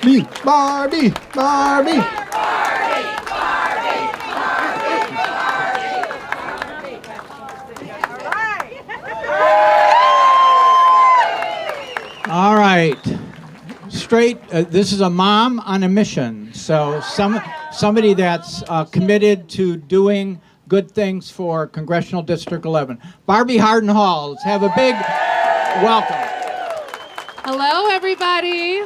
Barbie, Barbie, Barbie. All right. Straight, this is a mom on a mission. So somebody that's committed to doing good things for Congressional District 11. Barbie Harden Hall, let's have a big welcome. Hello, everybody.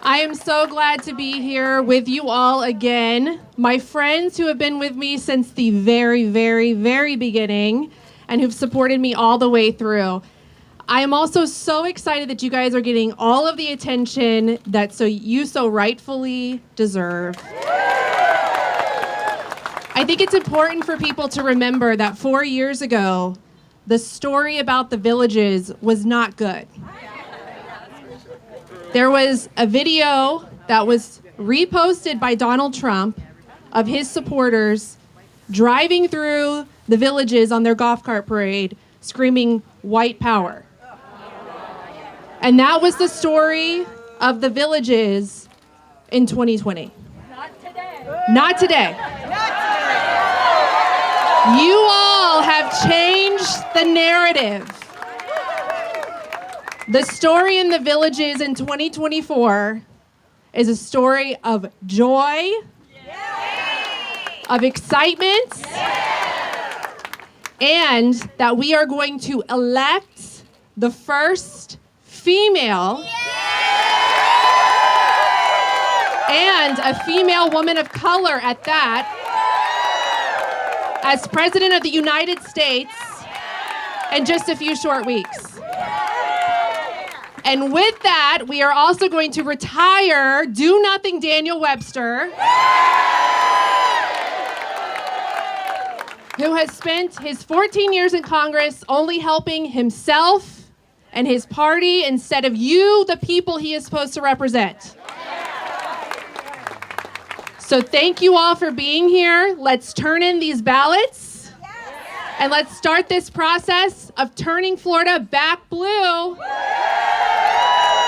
I am so glad to be here with you all again. My friends who have been with me since the very, very, very beginning and who've supported me all the way through. I am also so excited that you guys are getting all of the attention that you so rightfully deserve. I think it's important for people to remember that 4 years ago, the story about the villages was not good. There was a video that was reposted by Donald Trump of his supporters driving through the villages on their golf cart parade screaming white power. And that was the story of the villages in 2020. Not today. Not today. You all have changed the narrative. The story in the villages in 2024 is a story of joy, of excitement, and that we are going to elect the first female and a female woman of color at that as President of the United States in just a few short weeks. And with that, we are also going to retire do-nothing Daniel Webster, who has spent his 14 years in Congress only helping himself and his party instead of you, the people he is supposed to represent. So thank you all for being here. Let's turn in these ballots and let's start this process of turning Florida back blue.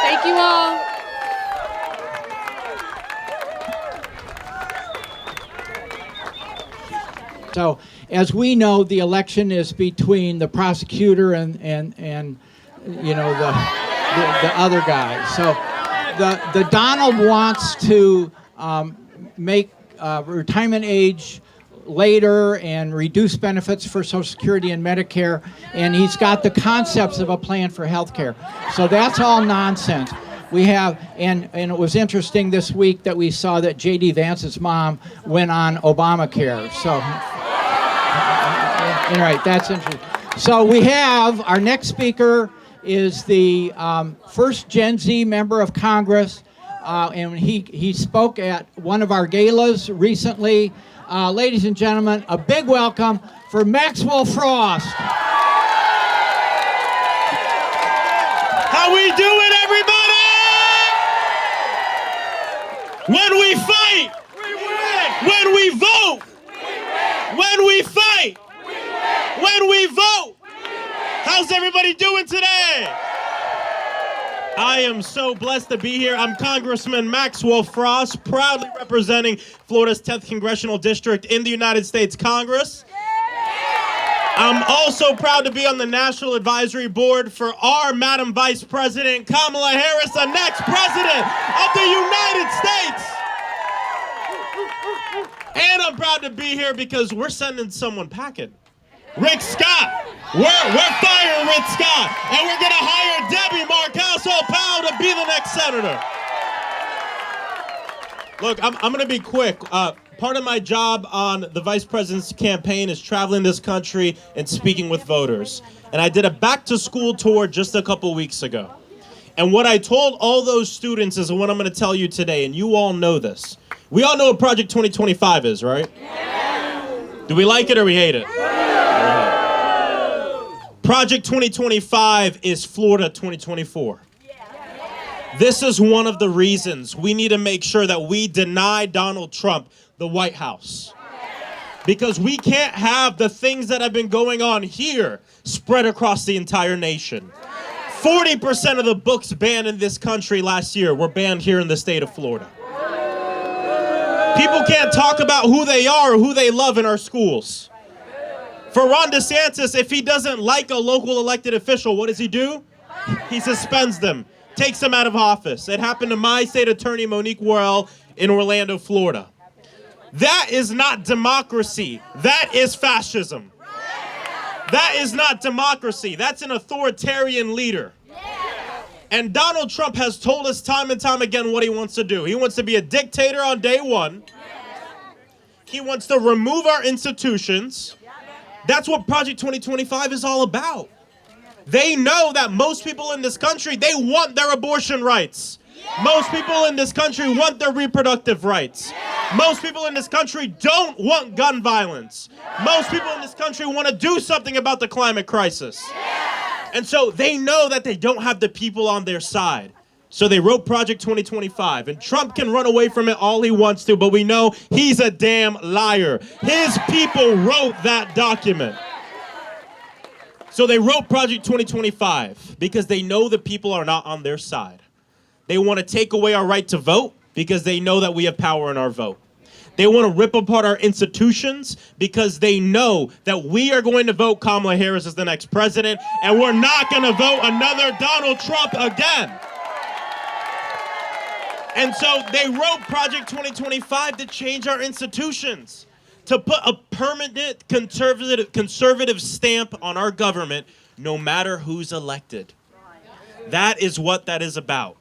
Thank you all. So as we know, the election is between the prosecutor and you know, the other guy. So the Donald wants to make retirement age later and reduce benefits for Social Security and Medicare, and he's got the concepts of a plan for health care. So that's all nonsense. We have, and it was interesting this week that we saw that J.D. Vance's mom went on Obamacare. So, all right, that's interesting. So we have, our next speaker is the first Gen Z member of Congress, and he spoke at one of our galas recently. Ladies and gentlemen, a big welcome for Maxwell Frost. How we doing, everybody? When we fight, we win. When we vote, we win. When we fight, we win. When we vote, how's everybody doing today? I am so blessed to be here. I'm Congressman Maxwell Frost, proudly representing Florida's 10th Congressional District in the United States Congress. I'm also proud to be on the National Advisory Board for our Madam Vice President, Kamala Harris, the next President of the United States. And I'm proud to be here because we're sending someone packing. Rick Scott. We're firing Rick Scott, and we're going to hire Debbie Mucarsel-Powell to be the next senator. Look, I'm going to be quick. Part of my job on the vice president's campaign is traveling this country and speaking with voters. And I did a back-to-school tour just a couple weeks ago. And what I told all those students is what I'm going to tell you today, and you all know this. We all know what Project 2025 is, right? Yeah. Do we like it or we hate it? Project 2025 is Florida 2024. This is one of the reasons we need to make sure that we deny Donald Trump the White House. Because we can't have the things that have been going on here spread across the entire nation. 40% of the books banned in this country last year were banned here in the state of Florida. People can't talk about who they are or who they love in our schools. For Ron DeSantis, if he doesn't like a local elected official, what does he do? He suspends them, takes them out of office. It happened to my state attorney, Monique Worrell, in Orlando, Florida. That is not democracy. That is fascism. That is not democracy. That's an authoritarian leader. And Donald Trump has told us time and time again what he wants to do. He wants to be a dictator on day one. He wants to remove our institutions. That's what Project 2025 is all about. They know that most people in this country, they want their abortion rights. Most people in this country want their reproductive rights. Most people in this country don't want gun violence. Most people in this country want to do something about the climate crisis. And so they know that they don't have the people on their side. So they wrote Project 2025. And Trump can run away from it all he wants to, but we know he's a damn liar. His people wrote that document. So they wrote Project 2025 because they know the people are not on their side. They want to take away our right to vote because they know that we have power in our vote. They want to rip apart our institutions because they know that we are going to vote Kamala Harris as the next president, and we're not going to vote another Donald Trump again. And so they wrote Project 2025 to change our institutions, to put a permanent conservative stamp on our government, no matter who's elected. That is what that is about.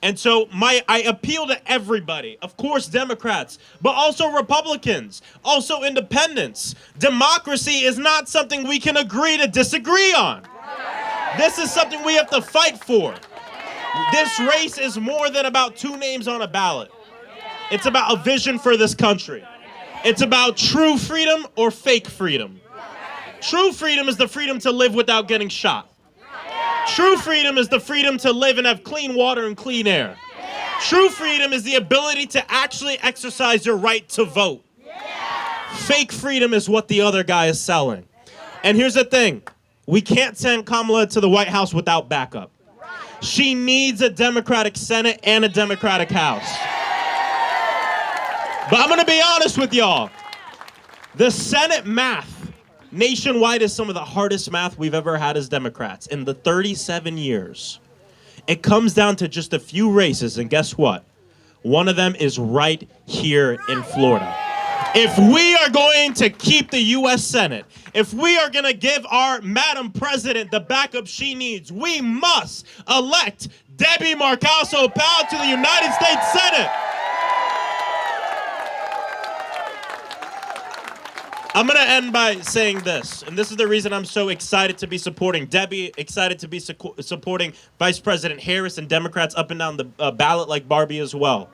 And so I appeal to everybody, of course Democrats, but also Republicans, also independents. Democracy is not something we can agree to disagree on. This is something we have to fight for. This race is more than about two names on a ballot. It's about a vision for this country. It's about true freedom or fake freedom. True freedom is the freedom to live without getting shot. True freedom is the freedom to live and have clean water and clean air. True freedom is the ability to actually exercise your right to vote. Fake freedom is what the other guy is selling. And here's the thing. We can't send Kamala to the White House without backup. She needs a Democratic Senate and a Democratic House. But I'm going to be honest with y'all. The Senate math nationwide is some of the hardest math we've ever had as Democrats in the 37 years. It comes down to just a few races, and guess what? One of them is right here in Florida. If we are going to keep the U.S. Senate, if we are going to give our Madam President the backup she needs, we must elect Debbie Mucarsel-Powell to the United States Senate. I'm going to end by saying this, and this is the reason I'm so excited to be supporting Debbie, excited to be supporting Vice President Harris and Democrats up and down the ballot like Barbie as well.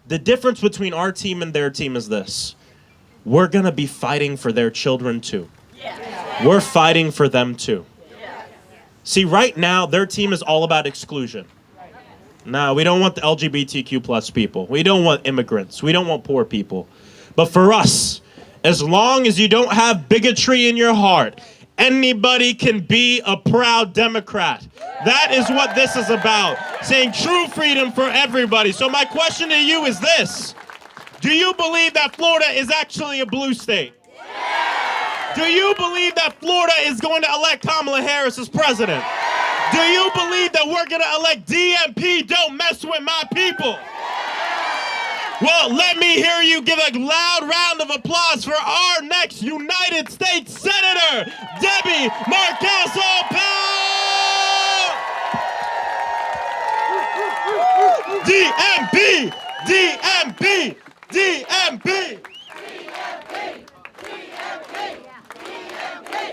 The difference between our team and their team is this. We're going to be fighting for their children too. We're fighting for them too. See, right now, their team is all about exclusion. No, we don't want the LGBTQ plus people. We don't want immigrants. We don't want poor people. But for us, as long as you don't have bigotry in your heart, anybody can be a proud Democrat. That is what this is about, saying true freedom for everybody. So my question to you is this. Do you believe that Florida is actually a blue state? Do you believe that Florida is going to elect Kamala Harris as president? Do you believe that we're going to elect DMP, don't mess with my people? Well, let me hear you give a loud round of applause for our next United States Senator, Debbie Mucarsel-Powell! DMP! DMP! DMP!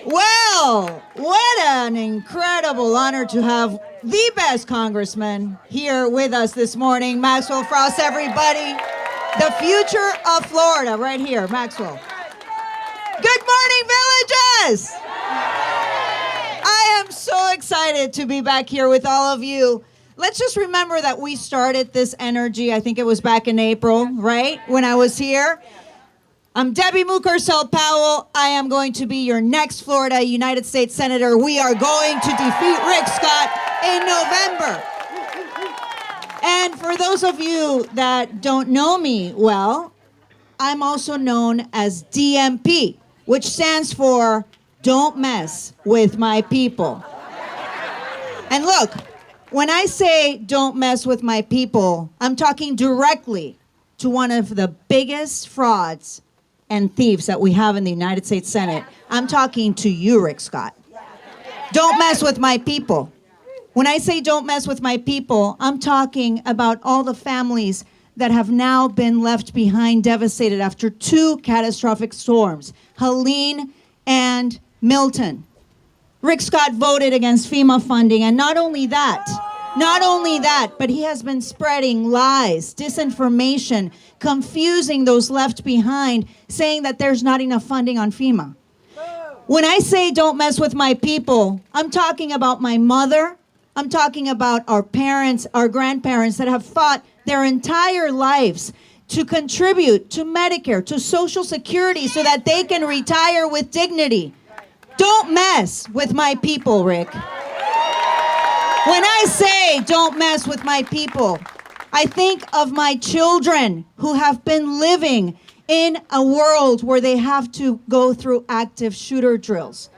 Well, what an incredible honor to have the best congressman here with us this morning. Maxwell Frost, everybody. The future of Florida, right here, Maxwell. Good morning, villages! I am so excited to be back here with all of you. Let's just remember that we started this energy, I think it was back in April, right? When I was here. I'm Debbie Mucarsel-Powell. I am going to be your next Florida United States Senator. We are going to defeat Rick Scott. in November. And for those of you that don't know me well, I'm also known as DMP, which stands for Don't Mess with My People. And look, when I say don't mess with my people, I'm talking directly to one of the biggest frauds and thieves that we have in the United States Senate. I'm talking to you, Rick Scott. Don't mess with my people. When I say don't mess with my people, I'm talking about all the families that have now been left behind devastated after two catastrophic storms, Helene and Milton. Rick Scott voted against FEMA funding, and not only that, but he has been spreading lies, disinformation, confusing those left behind, saying that there's not enough funding on FEMA. When I say don't mess with my people, I'm talking about my mother, I'm talking about our parents, our grandparents that have fought their entire lives to contribute to Medicare, to Social Security, so that they can retire with dignity. Don't mess with my people, Rick. When I say don't mess with my people, I think of my children who have been living in a world where they have to go through active shooter drills.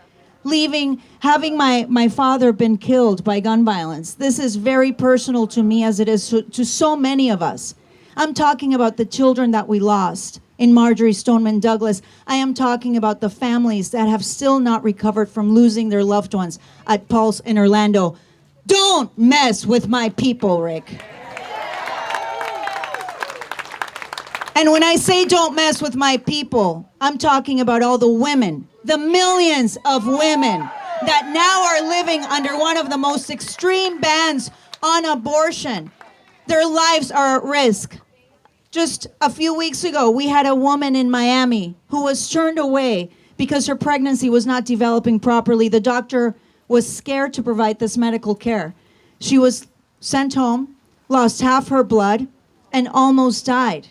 Having my father been killed by gun violence. This is very personal to me as it is to so many of us. I'm talking about the children that we lost in Marjorie Stoneman Douglas. I am talking about the families that have still not recovered from losing their loved ones at Pulse in Orlando. Don't mess with my people, Rick. And when I say don't mess with my people, I'm talking about all the women, the millions of women that now are living under one of the most extreme bans on abortion. Their lives are at risk. Just a few weeks ago, we had a woman in Miami who was turned away because her pregnancy was not developing properly. The doctor was scared to provide this medical care. She was sent home, lost half her blood, and almost died.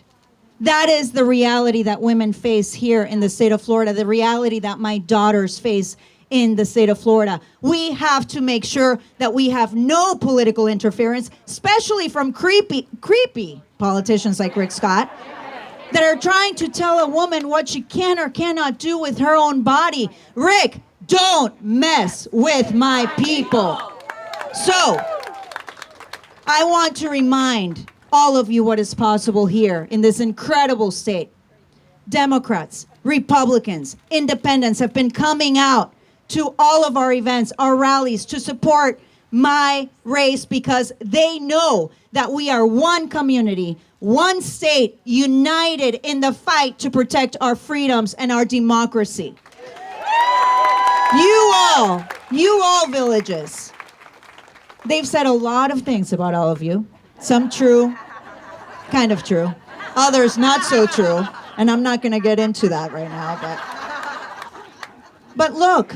That is the reality that women face here in the state of Florida, the reality that my daughters face in the state of Florida. We have to make sure that we have no political interference, especially from creepy politicians like Rick Scott, that are trying to tell a woman what she can or cannot do with her own body. Rick, don't mess with my people. So, I want to remind all of you what is possible here in this incredible state. Democrats, Republicans, independents have been coming out to all of our events, our rallies, to support my race because they know that we are one community, one state, united in the fight to protect our freedoms and our democracy. You all villages, they've said a lot of things about all of you. Some true, kind of true. Others not so true. And I'm not going to get into that right now. But look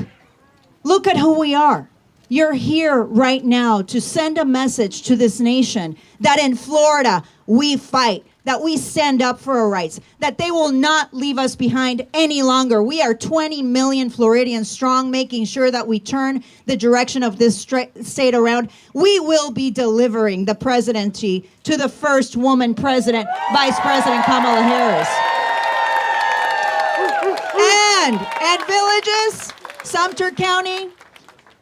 at who we are. You're here right now to send a message to this nation that in Florida we fight, that we stand up for our rights, that they will not leave us behind any longer. We are 20 million Floridians strong, making sure that we turn the direction of this state around. We will be delivering the presidency to the first woman president, Vice President Kamala Harris. And villages, Sumter County,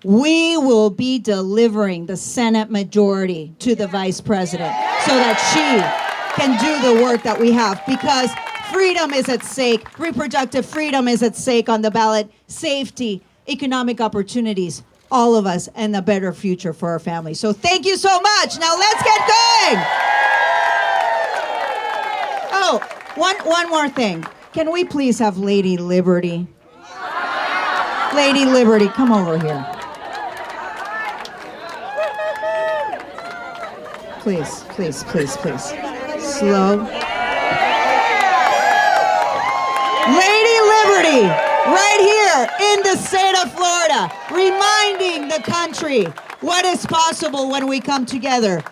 we will be delivering the Senate majority to the Vice President so that she can do the work that we have, because freedom is at stake, reproductive freedom is at stake on the ballot, safety, economic opportunities, all of us, and a better future for our families. So thank you so much. Now let's get going. Oh, one more thing. Can we please have Lady Liberty? Lady Liberty, come over here. Please, please, please, please. Slow. Lady Liberty, right here in the state of Florida, reminding the country what is possible when we come together.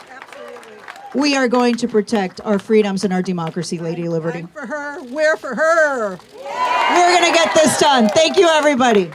We are going to protect our freedoms and our democracy, Lady Liberty. Fight for her, we're for her. We're going to get this done. Thank you, everybody.